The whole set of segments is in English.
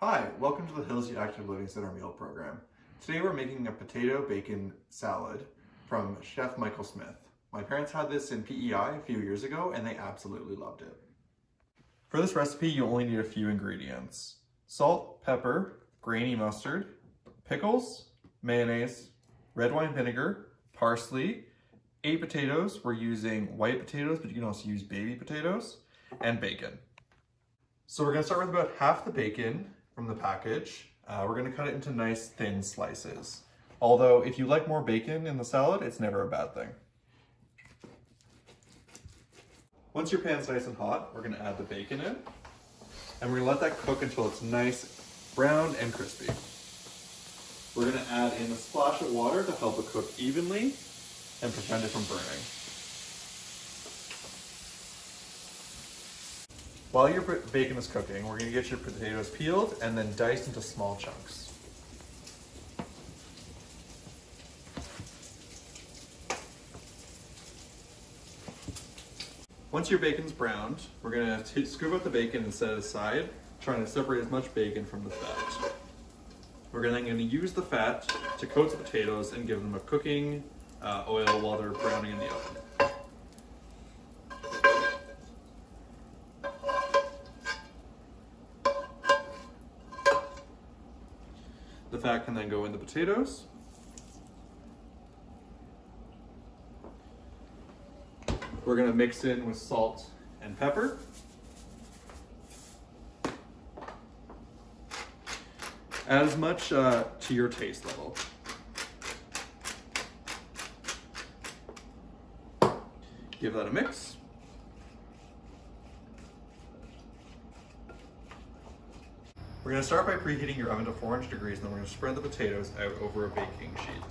Hi, welcome to the Hillsview Active Living Center meal program. Today we're making a potato bacon salad from Chef Michael Smith. My parents had this in PEI a few years ago and they absolutely loved it. For this recipe, you only need a few ingredients: salt, pepper, grainy mustard, pickles, mayonnaise, red wine vinegar, parsley, 8 potatoes. We're using white potatoes, but you can also use baby potatoes, and bacon. So we're gonna start with about half the bacon from the package. We're gonna cut it into nice thin slices. Although if you like more bacon in the salad, it's never a bad thing. Once your pan's nice and hot, we're gonna add the bacon in, and we're gonna let that cook until it's nice, brown and crispy. We're gonna add in a splash of water to help it cook evenly and prevent it from burning. While your bacon is cooking, we're gonna get your potatoes peeled and then diced into small chunks. Once your bacon's browned, we're gonna scoop out the bacon and set it aside, trying to separate as much bacon from the fat. We're then gonna use the fat to coat the potatoes and give them a cooking oil while they're browning in the oven. The fat can then go in the potatoes. We're gonna mix in with salt and pepper. Add as much to your taste level. Give that a mix. We're gonna start by preheating your oven to 400 degrees, and then we're gonna spread the potatoes out over a baking sheet.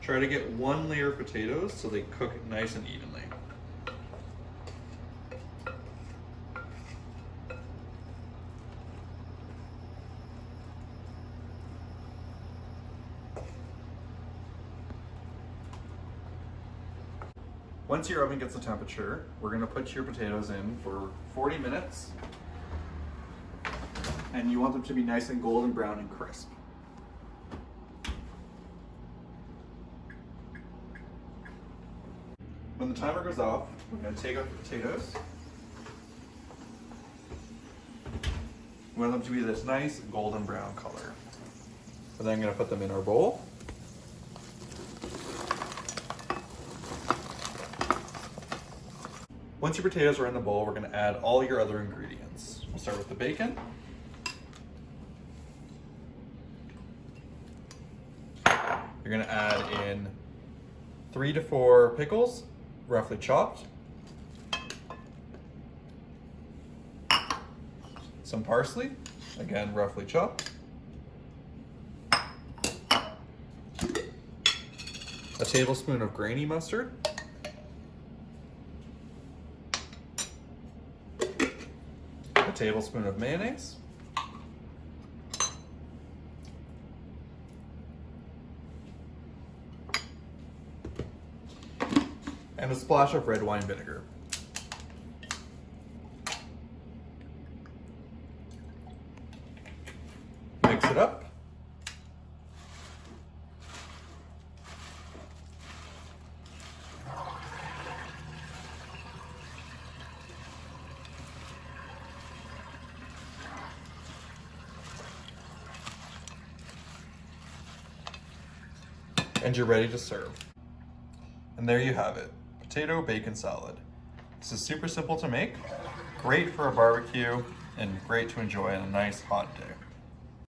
Try to get one layer of potatoes so they cook nice and evenly. Once your oven gets the temperature, we're gonna put your potatoes in for 40 minutes. And you want them to be nice and golden brown and crisp. When the timer goes off, we're going to take out the potatoes. We want them to be this nice golden brown color. And then I'm going to put them in our bowl. Once your potatoes are in the bowl, we're going to add all your other ingredients. We'll start with the bacon. You're gonna add in 3 to 4 pickles, roughly chopped. Some parsley, again, roughly chopped. A tablespoon of grainy mustard. A tablespoon of mayonnaise. And a splash of red wine vinegar. Mix it up. And you're ready to serve. And there you have it. Potato bacon salad. This is super simple to make, great for a barbecue, and great to enjoy on a nice hot day.